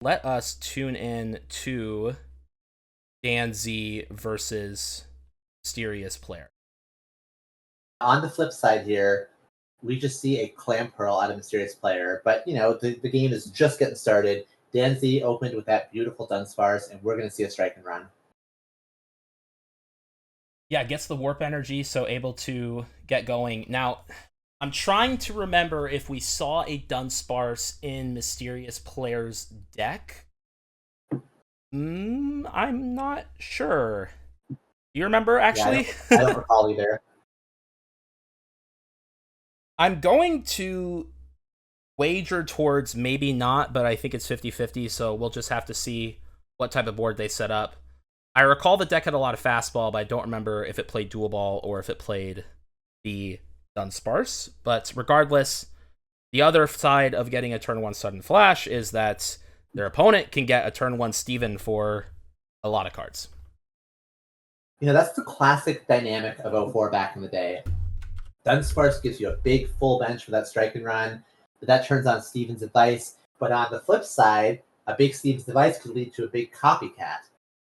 let us tune in to DanZ versus MysteriousPlayer. On the flip side here, we just see a Clam Pearl out of MysteriousPlayer, but the game is just getting started. DanZ opened with that beautiful Dunsparce, and we're going to see a strike and run. Yeah, gets the warp energy, so able to get going. Now, I'm trying to remember if we saw a Dunsparce in MysteriousPlayer's deck. I'm not sure. Do you remember, actually? Yeah, I don't recall either. I'm going to wager towards maybe not, but I think it's 50-50, so we'll just have to see what type of board they set up. I recall the deck had a lot of fastball, but I don't remember if it played dual ball or if it played the Dunsparce. But regardless, the other side of getting a turn 1 sudden flash is that their opponent can get a turn 1 Steven for a lot of cards. That's the classic dynamic of 04 back in the day. Dunsparce gives you a big full bench for that strike and run, but that turns on Steven's advice. But on the flip side, a big Steven's advice could lead to a big copycat.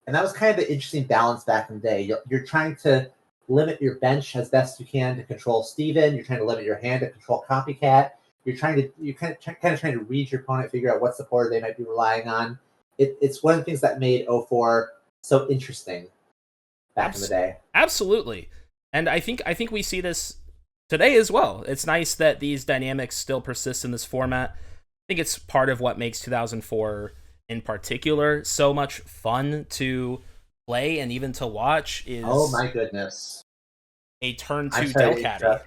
And that was kind of the interesting balance back in the day. You're trying to limit your bench as best you can to control Steven. You're trying to limit your hand to control copycat. You're kind of trying to read your opponent, figure out what supporter they might be relying on. It's one of the things that made 04 so interesting back in the day. Absolutely. And I think we see this today as well. It's nice that these dynamics still persist in this format. I think it's part of what makes 2004 in particular so much fun to play and even to watch. Is oh my goodness, a turn 2 Delcatty,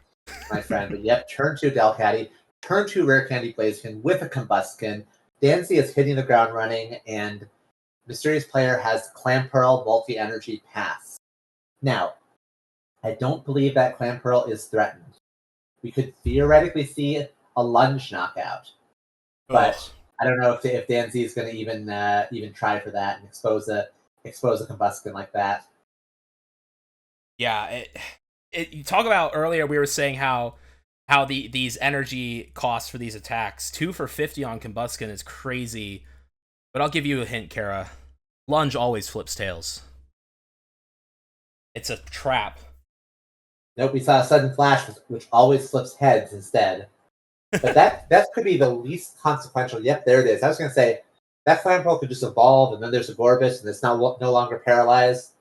my friend. But yep, turn 2 Delcatty, turn 2 Rare Candy Blaziken with a Combuskin. DanZ is hitting the ground running, and MysteriousPlayer has Clam Pearl multi-energy pass. Now, I don't believe that Clam Pearl is threatened. We could theoretically see a lunge knockout, but I don't know if DanZ is going to even try for that and expose a Combuskin like that. Yeah, you talk about earlier. We were saying how these energy costs for these attacks, 2 for 50 on Combuskin is crazy. But I'll give you a hint, Cara. Lunge always flips tails. It's a trap. Nope, we saw a sudden flash, which always flips heads instead. But that could be the least consequential. Yep, there it is. I was going to say, that Clam Pearl could just evolve, and then there's a Gorbis, and it's no longer paralyzed.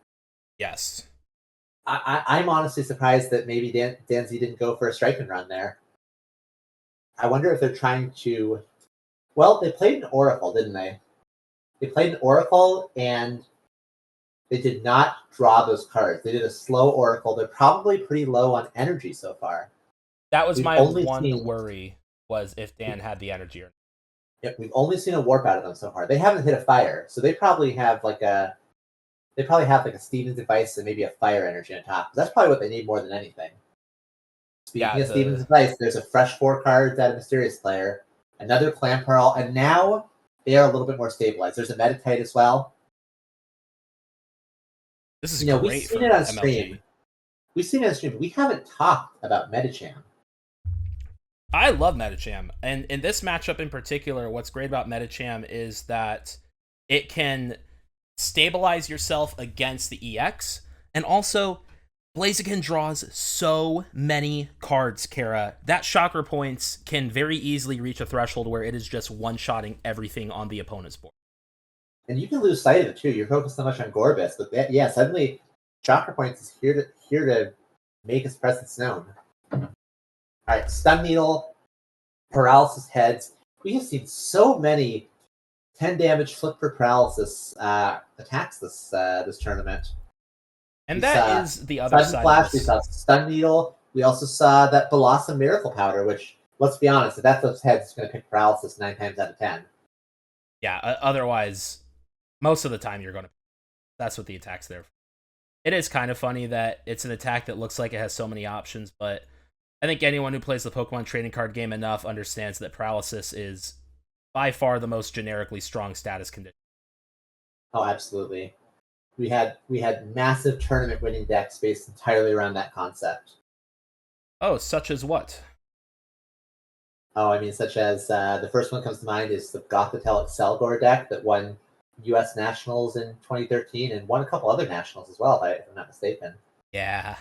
Yes. I'm honestly surprised that maybe DanZ didn't go for a strike and run there. I wonder if they're trying to... Well, they played an Oracle, didn't they? They played an Oracle, and they did not draw those cards. They did a slow Oracle. They're probably pretty low on energy so far. That was my one worry, was if Dan had the energy or not. Yep, we've only seen a warp out of them so far. They haven't hit a fire, so they probably have like a Steven's advice and maybe a fire energy on top. That's probably what they need more than anything. Speaking of Steven's advice, there's a fresh 4 cards out of MysteriousPlayer, another Clam Pearl, and now they are a little bit more stabilized. There's a Meditite as well. This is great. We've seen it on stream. We've seen it on stream. We haven't talked about Medicham. I love Medicham, and in this matchup in particular, what's great about Medicham is that it can stabilize yourself against the EX, and also Blaziken draws so many cards, Cara. That chakra points can very easily reach a threshold where it is just one-shotting everything on the opponent's board. And you can lose sight of it too. You're focused so much on Gorbis, but yeah, suddenly chakra points is here to make his presence known. All right, Stun Needle, Paralysis Heads. We have seen so many 10 damage flip for paralysis attacks this tournament. And that is the other side flash, of this. We saw Stun Needle. We also saw that Blossom Miracle Powder, which, let's be honest, if that flips heads, it's going to pick paralysis 9 times out of 10. Yeah, otherwise, most of the time you're going to... That's what the attack's there for. It is kind of funny that it's an attack that looks like it has so many options, but I think anyone who plays the Pokemon trading card game enough understands that paralysis is by far the most generically strong status condition. Oh, absolutely. We had massive tournament winning decks based entirely around that concept. Oh, such as what? Oh, I mean, such as the first one comes to mind is the Gothitelic Selgor deck that won U.S. Nationals in 2013 and won a couple other nationals as well, if I'm not mistaken. Yeah,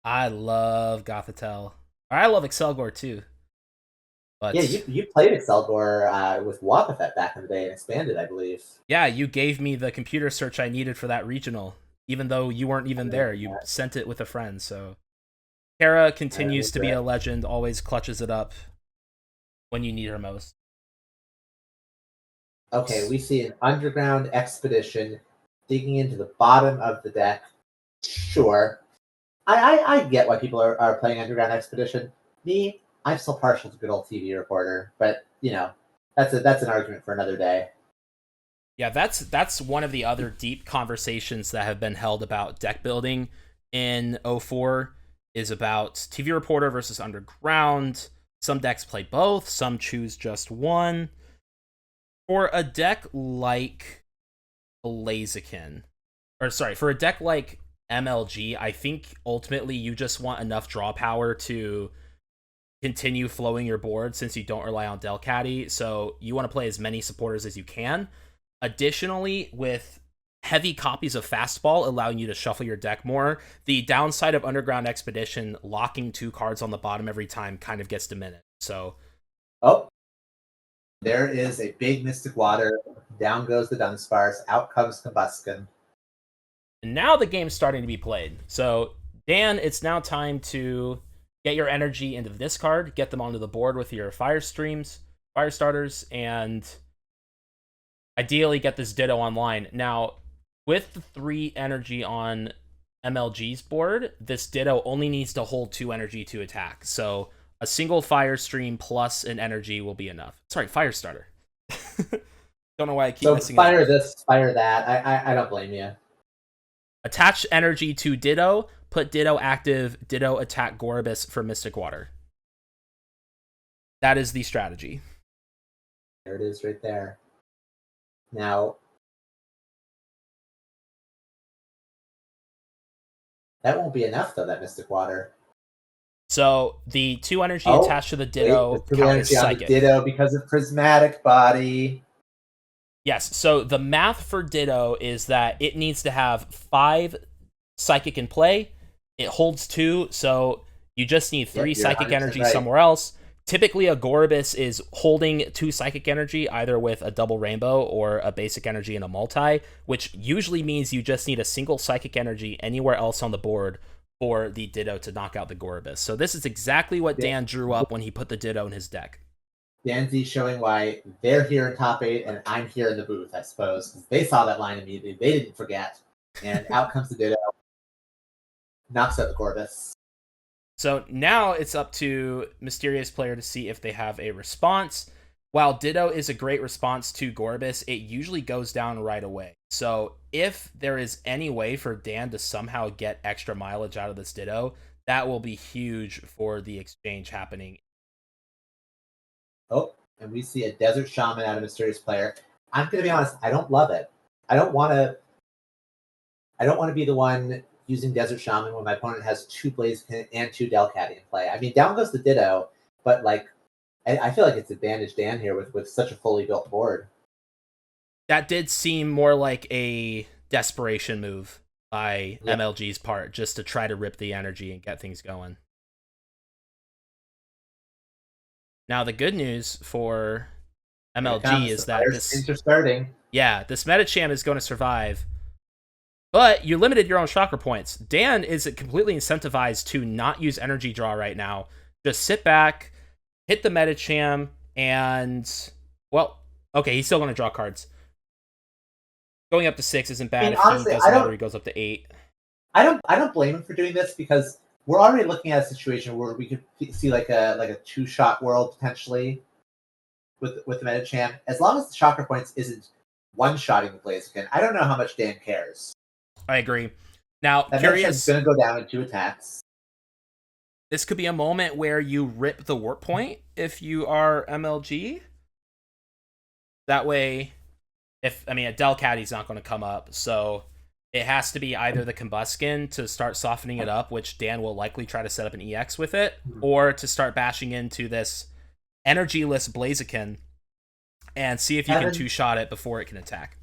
I love Gothitelle. I love Excelgor too. Yeah, But you played Excelgor with Wapafet back in the day and expanded, I believe. yeah, you gave me the computer search I needed for that regional, even though you weren't I even there. remember You that. sent it with a friend. So Cara I continues to remember be a it. legend, always clutches it up when you need her most. Okay, we see an underground expedition digging into the bottom of the deck. Sure. I get why people are playing Underground Expedition. Me, I'm still partial to good old TV Reporter, but that's an argument for another day. Yeah, that's one of the other deep conversations that have been held about deck building in 04 is about TV Reporter versus Underground. Some decks play both, some choose just one. For a deck like Blaziken, or sorry, for a deck like MLG, I think ultimately you just want enough draw power to continue flowing your board since you don't rely on Delcatty. So you want to play as many supporters as you can. Additionally, with heavy copies of Fastball allowing you to shuffle your deck more, the downside of Underground Expedition locking 2 cards on the bottom every time kind of gets diminished. So Oh, there is a big Mystic Water. Down goes the Dunsparce. Out comes Combuskin. now the game's starting to be played. So Dan, it's now time to get your energy into this card, get them onto the board with your fire starters, and ideally get this Ditto online. Now, with the 3 energy on MLG's board, this Ditto only needs to hold 2 energy to attack. So a single fire stream plus an energy will be enough. Sorry, fire starter. Don't know why I keep So messing it fire up. this, fire that. I don't blame you. Attach energy to Ditto, put Ditto active, Ditto attack Gorobus for Mystic Water. That is the strategy. There it is right there. Now, that won't be enough, though, that Mystic Water. So the 2 energy Oh, attached to the wait, Ditto the count as energy on the Psychic. Ditto because of Prismatic Body. Yes, so the math for Ditto is that it needs to have 5 Psychic in play. It holds 2, so you just need 3 Yep, you're Psychic 100% energy right. somewhere else. Typically, a Gorobus is holding 2 Psychic energy, either with a double rainbow or a basic energy and a multi, which usually means you just need a single Psychic energy anywhere else on the board for the Ditto to knock out the Gorobus. So this is exactly what Dan drew up when he put the Ditto in his deck. DanZ showing why they're here in top 8 and I'm here in the booth, I suppose. They saw that line immediately. They didn't forget. And out comes the Ditto. Knocks out the Gorobus. So now it's up to MysteriousPlayer to see if they have a response. While Ditto is a great response to Gorobus, it usually goes down right away. So if there is any way for Dan to somehow get extra mileage out of this Ditto, that will be huge for the exchange happening. Oh, and we see a Desert Shaman out of MysteriousPlayer. I'm going to be honest, I don't love it. I don't want to be the one using Desert Shaman when my opponent has 2 Blaziken and 2 Delcatty in play. I mean, down goes the Ditto, but I feel like it's advantage Dan here with such a fully built board. That did seem more like a desperation move by Yeah. MLG's part, just to try to rip the energy and get things going. Now, the good news for MLG is that this Are starting. this Metacham is going to survive, but you limited your own chakra points. Dan is completely incentivized to not use energy draw right now. Just sit back, hit the Metacham, and, well, okay, he's still going to draw cards. Going up to 6 isn't bad. Honestly, if he does another, he goes up to 8. I don't blame him for doing this because we're already looking at a situation where we could see like a 2-shot world potentially with the Metacham. As long as the chakra points isn't one-shotting the Blaziken, I don't know how much Dan cares. I agree. Now, that curious, going to go down in 2 attacks. This could be a moment where you rip the warp point if you are MLG. That way, a Delcatty's not going to come up, so it has to be either the Combuskin to start softening it up, which Dan will likely try to set up an EX with it, or to start bashing into this energyless Blaziken and see if you can two-shot it before it can attack.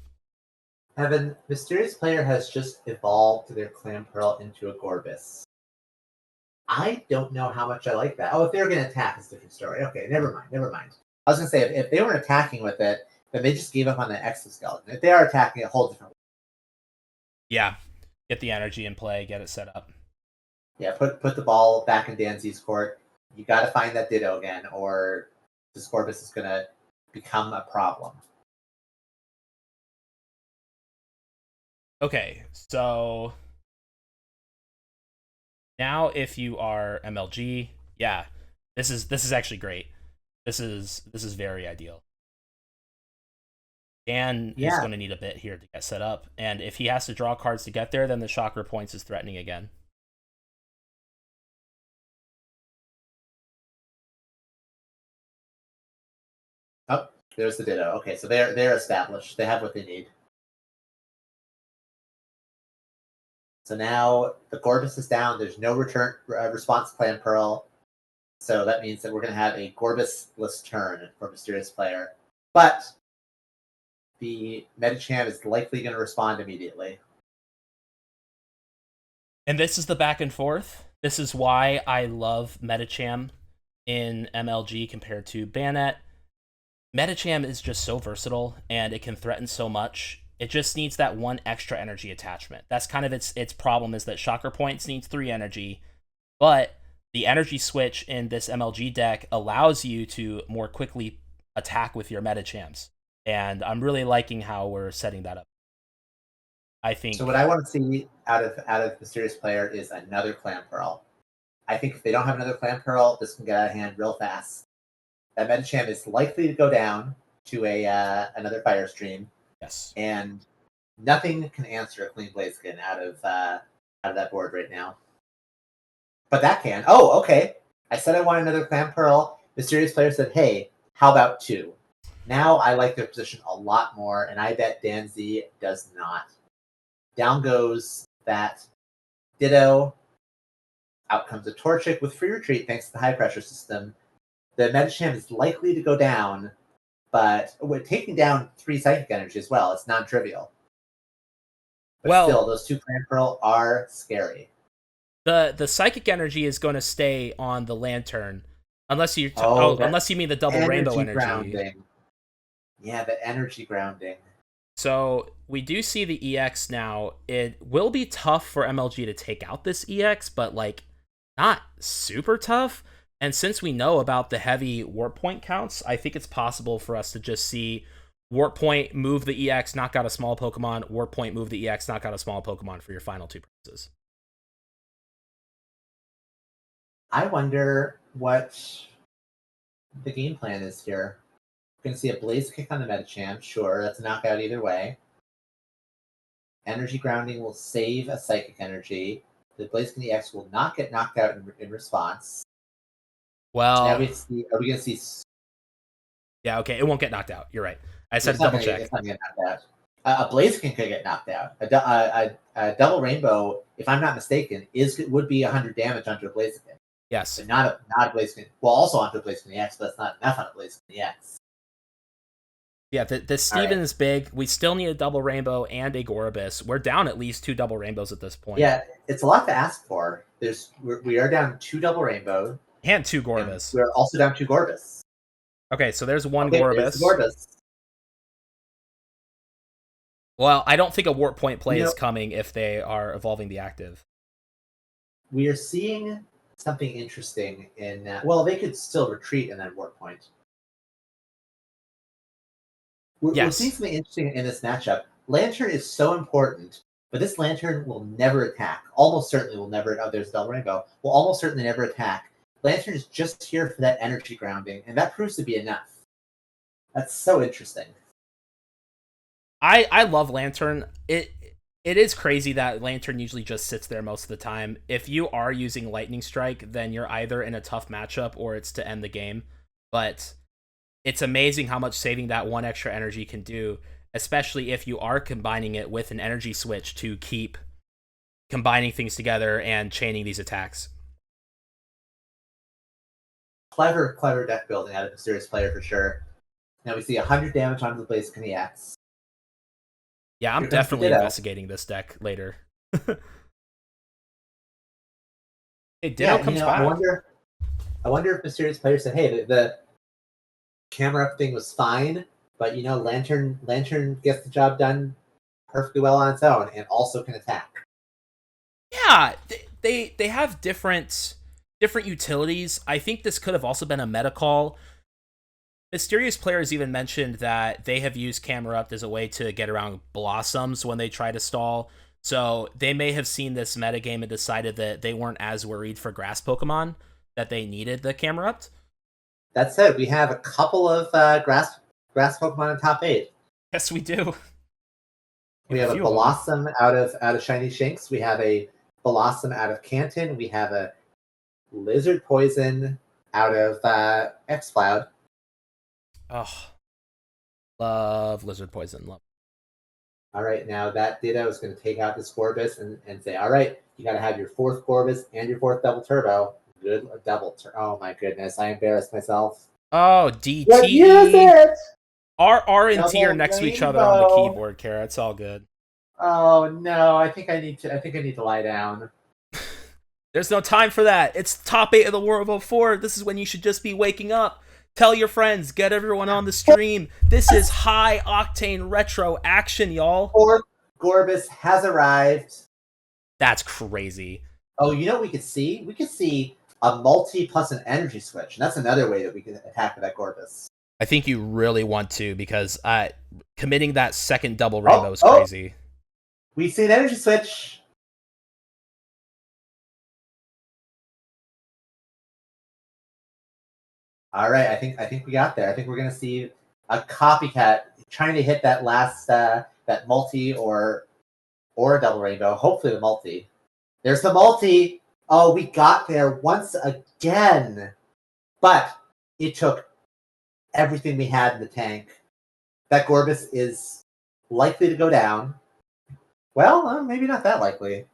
Evan, Mysterious Player has just evolved their Clam Pearl into a Gorbis. I don't know how much I like that. Oh, if they were going to attack, it's a different story. Okay, never mind. I was going to say, if they weren't attacking with it, then they just gave up on the exoskeleton. If they are attacking, a whole different way. Yeah, get the energy in play, get it set up. Yeah, put the ball back in DanZ's court. You got to find that Ditto again, or this Gorbis is going to become a problem. Okay, so now if you are MLG, yeah, this is actually great. This is very ideal. Dan is going to need a bit here to get set up, and if he has to draw cards to get there, then the Chakra Points is threatening again. Oh, there's the Ditto. Okay, so they're established. They have what they need. So now the Gorbis is down. There's no return response Clam Pearl. So that means that we're going to have a Gorbis-less turn for Mysterious Player. But the Medicham is likely going to respond immediately. And this is the back and forth. This is why I love Medicham in MLG compared to Banet. Medicham is just so versatile, and it can threaten so much. It just needs that one extra energy attachment. That's kind of its problem, is that Chakra Points needs 3 energy, but the energy switch in this MLG deck allows you to more quickly attack with your Medichams. And I'm really liking how we're setting that up. I think. So what I want to see out of Mysterious Player is another Clam Pearl. I think if they don't have another Clam Pearl, this can get out of hand real fast. That Medicham is likely to go down to another Fire Stream. Yes. And nothing can answer a clean Blaziken out of that board right now. But that can. Oh, okay. I said I want another Clam Pearl. Mysterious Player said, hey, how about 2? Now I like their position a lot more, and I bet DanZ does not. Down goes that Ditto. Out comes a Torchic with free retreat thanks to the high pressure system. The Medicham is likely to go down, but we're taking down 3 Psychic Energy as well. It's non-trivial. But still, those 2 Clam Pearl are scary. The Psychic Energy is going to stay on the Lantern, unless you unless you mean the double rainbow energy. Grounding. Yeah, the energy grounding. So we do see the EX now. It will be tough for MLG to take out this EX, but like not super tough. And since we know about the heavy warp point counts, I think it's possible for us to just see warp point, move the EX, knock out a small Pokemon, warp point, move the EX, knock out a small Pokemon for your final 2 prizes. I wonder what the game plan is here. We're going to see a Blaze Kick on the Medicham. Sure, that's a knockout either way. Energy Grounding will save a Psychic Energy. The Blaziken EX will not get knocked out in response. Well, now are we going to see? Yeah, okay, it won't get knocked out. You're right. I said double check. It's not going to get knocked out. A Blaziken could get knocked out. A double rainbow, if I'm not mistaken, would be 100 damage onto a Blaziken. Yes, but not a Blaziken. Well, also onto a Blaziken EX, but that's not enough on a Blaziken EX. Yeah, the Steven is big. We still need a double rainbow and a Gorbis. We're down at least 2 double rainbows at this point. Yeah, it's a lot to ask for. We are down 2 double rainbows. And 2 Gorbis. We're also down 2 Gorbis. Okay, so there's 1 Gorbis. There's Gorbis. Well, I don't think a warp point play is coming if they are evolving the active. We are seeing something interesting in that. Well, they could still retreat and then warp point. We're seeing something interesting in this matchup. Lantern is so important, but this Lantern will never attack. Almost certainly will never. Oh, there's Double Rainbow. Will almost certainly never attack. Lantern is just here for that energy grounding, and that proves to be enough. That's so interesting. I love Lantern. It is crazy that Lantern usually just sits there most of the time. If you are using Lightning Strike, then you're either in a tough matchup or it's to end the game. But it's amazing how much saving that 1 extra energy can do, especially if you are combining it with an energy switch to keep combining things together and chaining these attacks. clever deck building out of MysteriousPlayer for sure. Now we see 100 damage onto the Blaziken EX. Yeah, I'm definitely investigating this deck later. Hey, Ditto comes back. I wonder if MysteriousPlayer said, "Hey, the camera up thing was fine, but Lantern gets the job done perfectly well on its own, and also can attack." Yeah, they have different utilities. I think this could have also been a meta call. MysteriousPlayer has even mentioned that they have used Camerupt as a way to get around Blossoms when they try to stall. So they may have seen this metagame and decided that they weren't as worried for grass Pokemon, that they needed the Camerupt. That said, we have a couple of grass Pokemon in top 8. Yes, we do. We have a Blossom out of Shiny Shinx. We have a Blossom out of Canton. We have a Lizard Poison out of X-Cloud. Oh, love Lizard Poison. Love. All right, now that Ditto is going to take out this Gorbis and say, all right, you got to have your 4th Gorbis and your 4th Double Turbo. Good double turbo. Oh my goodness, I embarrassed myself. Oh, DT. But use it! R and T are next to each other on the keyboard, Cara. It's all good. Oh no, I think I need to lie down. There's no time for that. It's top 8 of the War of 04. This is when you should just be waking up. Tell your friends. Get everyone on the stream. This is high octane retro action, y'all. 4th Gorbis has arrived. That's crazy. Oh, you know what we could see? We could see a multi plus an energy switch, and that's another way that we can attack with that Gorbis. I think you really want to, because committing that second double rainbow is crazy. We see an energy switch. All right, I think we got there. I think we're gonna see a copycat trying to hit that last that multi or a double rainbow. Hopefully the multi. There's the multi. Oh, we got there once again, but it took everything we had in the tank. That Gorbis is likely to go down. Well, maybe not that likely.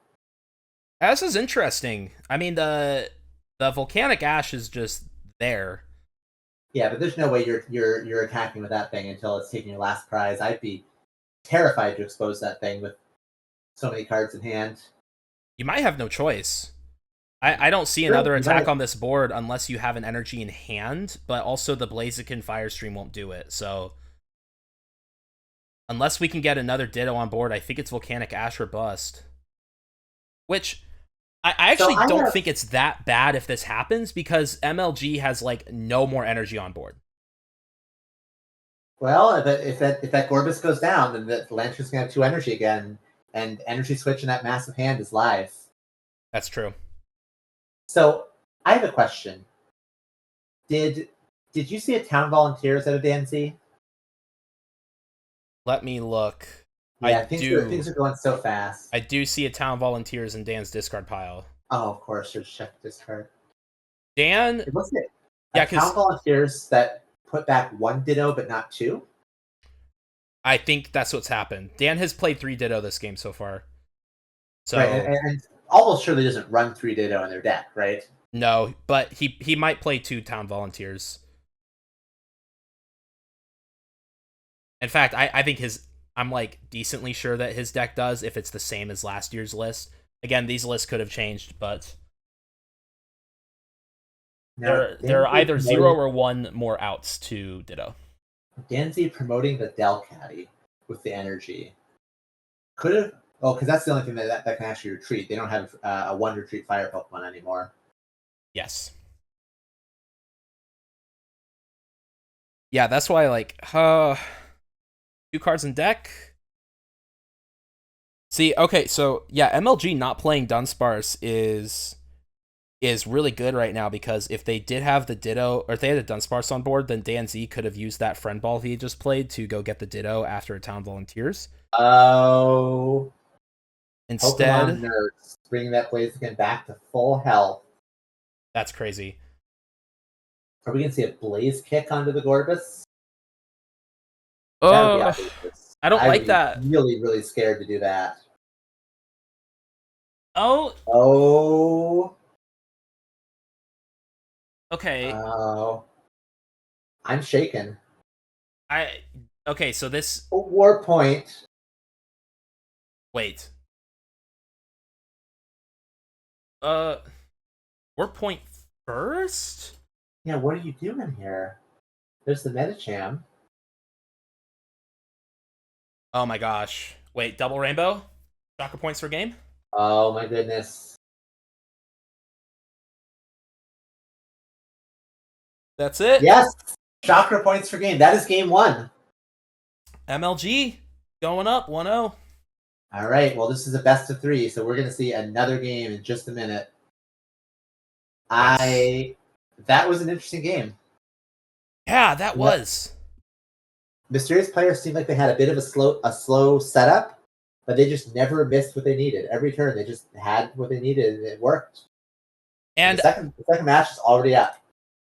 This is interesting. I mean, the volcanic ash is just there. Yeah, but there's no way you're attacking with that thing until it's taking your last prize. I'd be terrified to expose that thing with so many cards in hand. You might have no choice. I don't see another attack on this board unless you have an energy in hand, but also the Blaziken Firestream won't do it, so unless we can get another Ditto on board, I think it's Volcanic Ash or bust. Which, I actually don't think it's that bad if this happens, because MLG has, like, no more energy on board. Well, if that Gorbis goes down, then the Lantern's going to have 2 energy again, and Energy Switch in that massive hand is live. That's true. So, I have a question. Did you see a Town Volunteers out of DanZ? Let me look. Yeah, things are going so fast. I do see a Town Volunteers in Dan's discard pile. Oh, of course, just check discard. Dan... What's it? Yeah, Town Volunteers that put back 1 Ditto, but not 2? I think that's what's happened. Dan has played 3 Ditto this game so far. So, right, and almost surely doesn't run 3 Ditto in their deck, right? No, but he might play 2 Town Volunteers. In fact, I think I'm like decently sure that his deck does, if it's the same as last year's list. Again, these lists could have changed, but there are either 0 or 1 more outs to Ditto. DanZ promoting the Delcatty with the energy. Could have... Oh, because that's the only thing that can actually retreat. They don't have a 1 retreat fire Pokemon anymore. Yes. Yeah, that's why, like, 2 cards in deck. See, okay, so yeah, MLG not playing Dunsparce is really good right now, because if they did have the Ditto, or if they had a Dunsparce on board, then DanZ could have used that friend ball he just played to go get the Ditto after a Town Volunteers. Oh. Instead, Pokemon nerds bringing that Blaziken back to full health. That's crazy. Are we going to see a Blaze Kick onto the Gorbis? I don't like that. I'm really, really scared to do that. Oh. Okay. Oh, I'm shaken. Okay, so this War point. wait. We're point first? Yeah, what are you doing here? There's the Metacham. Oh my gosh. Wait, double rainbow? Soccer points per game? Oh my goodness. That's it. Yes, chakra points for game. That is game one. MLG going up 1-0. All right. Well, this is a best of three, so we're going to see another game in just a minute. Yes. That was an interesting game. Yeah, that was. Mysterious Players seemed like they had a bit of a slow setup, but they just never missed what they needed. Every turn they just had what they needed and it worked. And the second match is already up.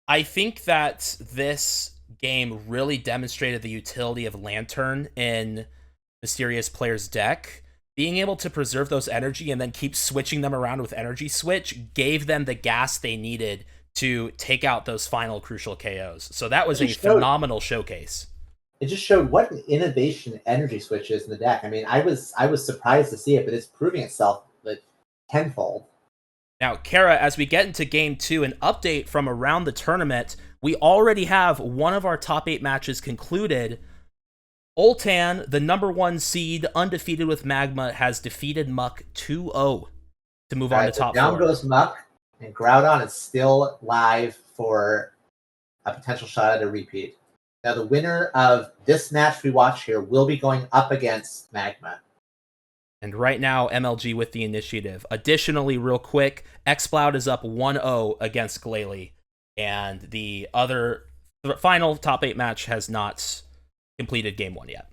I think that this game really demonstrated the utility of Lantern in Mysterious Player's deck. Being able to preserve those energy and then keep switching them around with Energy Switch gave them the gas they needed to take out those final crucial KOs. So that was a phenomenal showcase. It just showed what an innovation Energy Switch is in the deck. I mean, I was surprised to see it, but it's proving itself like tenfold. Now, Cara, as we get into game 2, an update from around the tournament, we already have one of our top 8 matches concluded. Oltan, the number 1 seed, undefeated with Magma, has defeated Muck 2-0 to move on to top 4. Down goes Muck, and Groudon is still live for a potential shot at a repeat. Now, the winner of this match we watch here will be going up against Magma. And right now, MLG with the initiative. Additionally, real quick, XCloud is up 1-0 against Glalie. And the final top 8 match has not completed game 1 yet.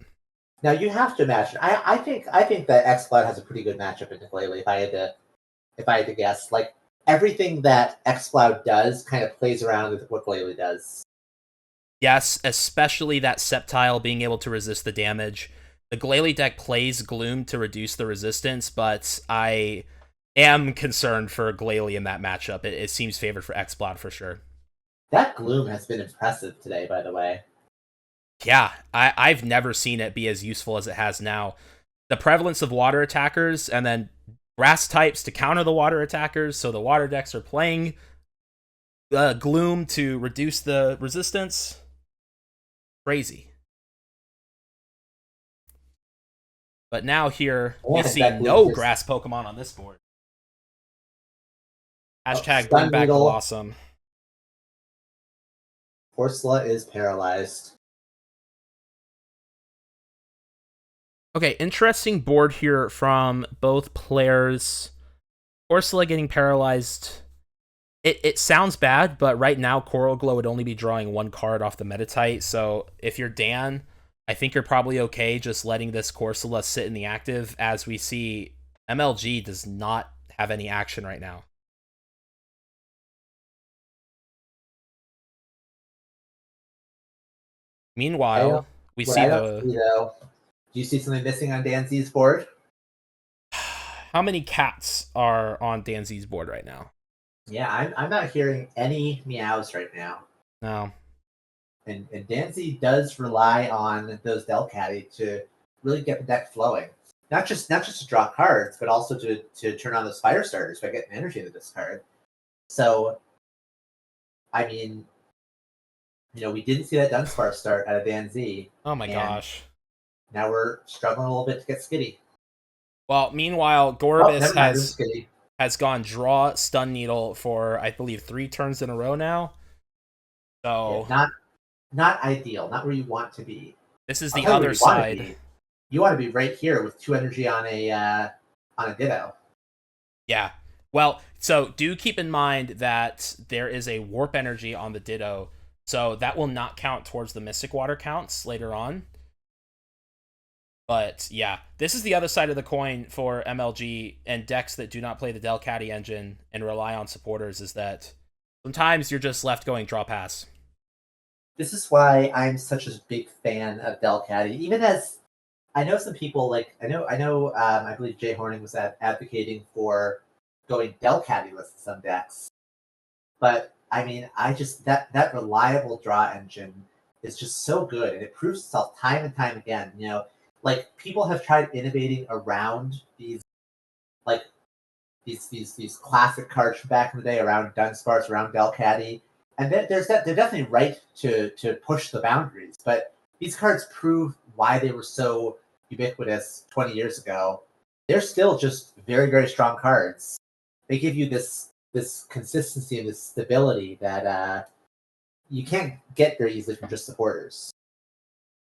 Now, you have to imagine. I think that XCloud has a pretty good matchup against Glalie, if I had to guess. Like, everything that XCloud does kind of plays around with what Glalie does. Yes, especially that Sceptile being able to resist the damage. The Glalie deck plays Gloom to reduce the resistance, but I am concerned for Glalie in that matchup. It seems favored for XCloud for sure. That Gloom has been impressive today, by the way. Yeah, I've never seen it be as useful as it has now. The prevalence of water attackers and then grass types to counter the water attackers, so the water decks are playing Gloom to reduce the resistance. Crazy. But now here, we see no grass Pokemon on this board. Hashtag bring back Blossom. Corsola is paralyzed. Okay, interesting board here from both players. Corsola getting paralyzed. It sounds bad, but right now Coral Glow would only be drawing 1 card off the Metatite, so if you're Dan, I think you're probably okay just letting this Corsola sit in the active, as we see MLG does not have any action right now. Meanwhile, we see do you see something missing on DanZ's board? How many cats are on DanZ's board right now? Yeah, I'm not hearing any meows right now. No. And DanZ does rely on those Delcatty to really get the deck flowing. Not just to draw cards, but also to turn on those fire starters by getting energy into this card. So, I mean, we didn't see that Dunsparce start out of DanZ. Oh my gosh. Now we're struggling a little bit to get Skitty. Well, meanwhile, Gorbis has gone draw Stun Needle for, I believe, 3 turns in a row now. So not ideal, not where you want to be. This is the other side. You want to be right here with 2 energy on a Ditto. Yeah. Well, so do keep in mind that there is a Warp Energy on the Ditto, so that will not count towards the Mystic Water counts later on. But yeah, this is the other side of the coin for MLG and decks that do not play the Delcatty engine and rely on supporters, is that sometimes you're just left going draw pass. This is why I'm such a big fan of Delcatty. Even as I know some people I believe Jay Horning was advocating for going Delcatty-less in some decks. But I mean, I just that reliable draw engine is just so good, and it proves itself time and time again. You know, like people have tried innovating around these like these classic cards from back in the day around Dunsparce, around Delcatty, and they're definitely right to push the boundaries. But these cards prove why they were so ubiquitous 20 years ago. They're still just very very strong cards. They give you this consistency and this stability that you can't get very easily from just supporters.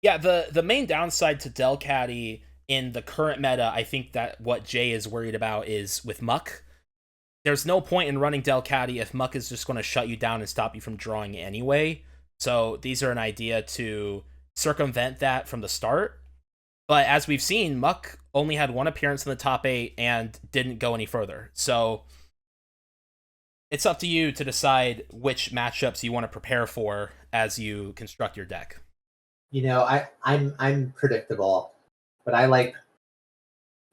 Yeah, the main downside to Delcatty in the current meta, I think that what Jay is worried about is with Muck. There's no point in running Delcatty if Muck is just going to shut you down and stop you from drawing anyway. So these are an idea to circumvent that from the start. But as we've seen, Muck only had one appearance in the top 8 and didn't go any further. So it's up to you to decide which matchups you want to prepare for as you construct your deck. You know, I'm predictable, but I like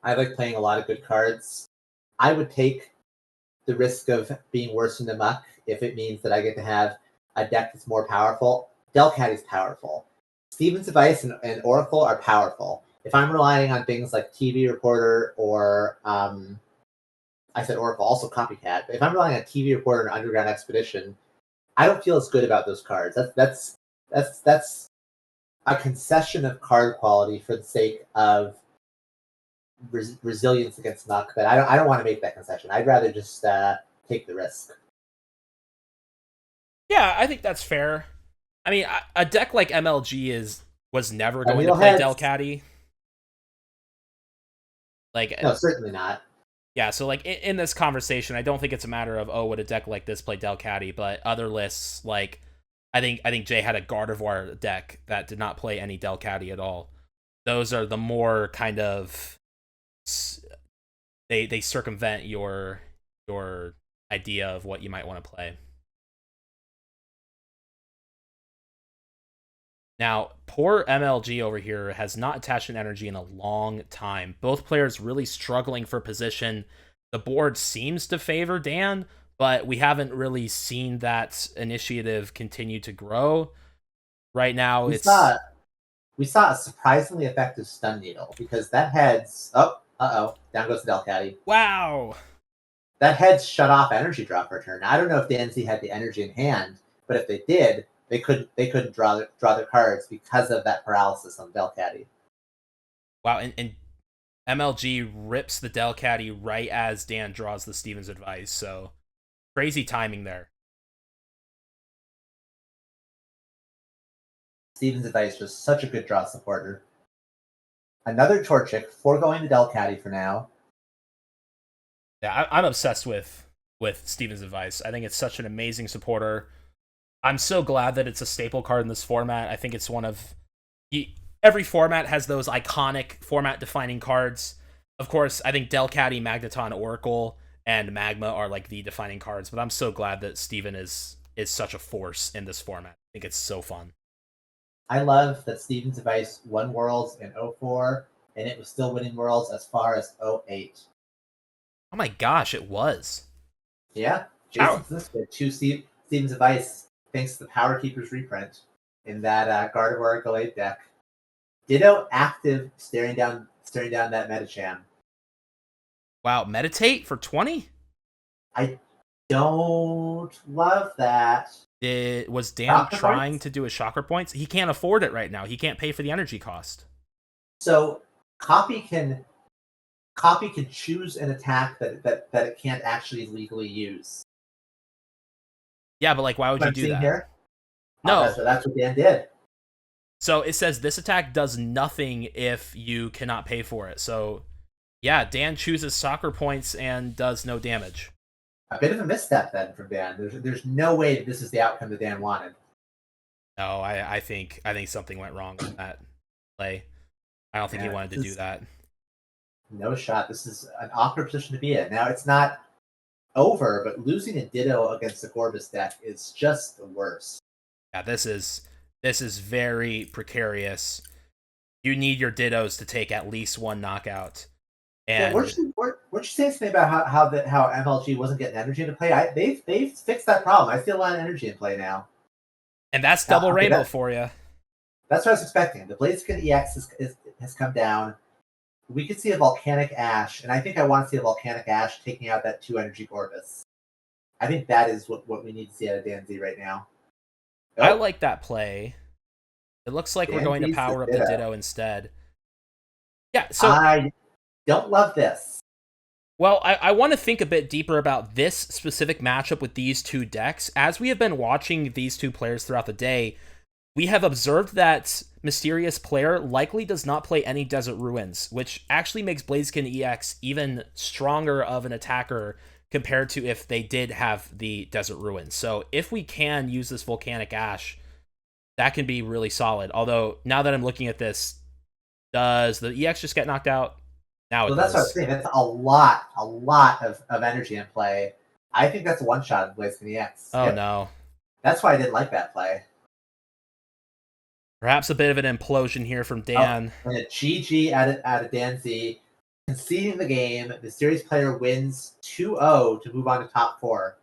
playing a lot of good cards. I would take the risk of being worse than the Muck if it means that I get to have a deck that's more powerful. Delcatty's powerful. Steven's Advice and Oracle are powerful. If I'm relying on things like TV Reporter or I said Oracle, also Copycat. But if I'm relying on TV Reporter and Underground Expedition, I don't feel as good about those cards. That's a concession of card quality for the sake of resilience against Muck. But I don't want to make that concession. I'd rather just take the risk. Yeah, I think that's fair. I mean, a deck like MLG was never going to Wheel play heads. Delcatty. Like, No, certainly not. yeah, so like in this conversation, I don't think it's a matter of, oh, would a deck like this play Delcatty, but other lists, like I think Jay had a Gardevoir deck that did not play any Delcatty at all. Those are the more kind of they circumvent your idea of what you might want to play. Now, poor MLG over here has not attached an energy in a long time. Both players really struggling for position. The board seems to favor Dan, but we haven't really seen that initiative continue to grow. Right now, we saw a surprisingly effective stun needle because that heads down goes the Delcatty. Wow. That heads shut off energy drop for a turn. Now, I don't know if DanZ had the energy in hand, but if they did, they couldn't draw their cards because of that paralysis on Delcatty. Wow, and MLG rips the Delcatty right as Dan draws the Steven's Advice, so crazy timing there. Steven's Advice was such a good draw supporter. Another Torchic, foregoing the Delcatty for now. Yeah, I'm obsessed with Steven's Advice. I think it's such an amazing supporter. I'm so glad that it's a staple card in this format. I think it's one of every format has those iconic format-defining cards. Of course, I think Delcatty, Magneton, Oracle, and Magma are like the defining cards. But I'm so glad that Steven is such a force in this format. I think it's so fun. I love that Steven's Advice won Worlds in 04, and it was still winning Worlds as far as 08. Oh my gosh, it was. Yeah, Jason Smith did 2 Steven's Advice thanks to the Power Keepers reprint in that Gardevoir Gallade deck. Ditto active, staring down that Medicham. Wow, Meditate for 20? I don't love that. Was Dan Shocker trying points? to do a shocker points? He can't afford it right now. He can't pay for the energy cost. So Copy can choose an attack that it can't actually legally use. Yeah, but like, why would you do that? Here? No. That's what Dan did. So it says this attack does nothing if you cannot pay for it. So yeah, Dan chooses soccer points and does no damage. A bit of a misstep then from Dan. There's no way that this is the outcome that Dan wanted. No, I think something went wrong with that play. I don't think he wanted to do that. No shot. This is an awkward position to be in. Now it's not over, but losing a Ditto against the Gorbis deck is just the worst. Yeah, this is very precarious. You need your Dittos to take at least one knockout. Yeah, And weren't you saying something about how MLG wasn't getting energy into play? They've fixed that problem. I see a lot of energy in play now. that's double Okay, rainbow for you. that's what I was expecting. The Blaziken EX has come down. We could see a volcanic ash, and I think I want to see a volcanic ash taking out that 2 energy Corvus. I think that is what we need to see out of DanZ right now. I Oh, like that play. It looks like we're going to DanZ's power up the Ditto instead. Yeah, so I don't love this. well, I want to think a bit deeper about this specific matchup with these two decks. As we have been watching these two players throughout the day, we have observed that MysteriousPlayer likely does not play any Desert Ruins, which actually makes Blaziken EX even stronger of an attacker compared to if they did have the Desert Ruins. So if we can use this Volcanic Ash, that can be really solid. Although, now that I'm looking at this, does the EX just get knocked out? Now it Well, that's what I'm does. saying. That's a lot of energy in play. I think that's a one shot in Blaziken EX. Oh Yep. no. That's why I didn't like that play. Perhaps a bit of an implosion here from Oh, Dan. and a GG out of DanZ. Conceding the game, MysteriousPlayer wins 2-0 to move on to top 4.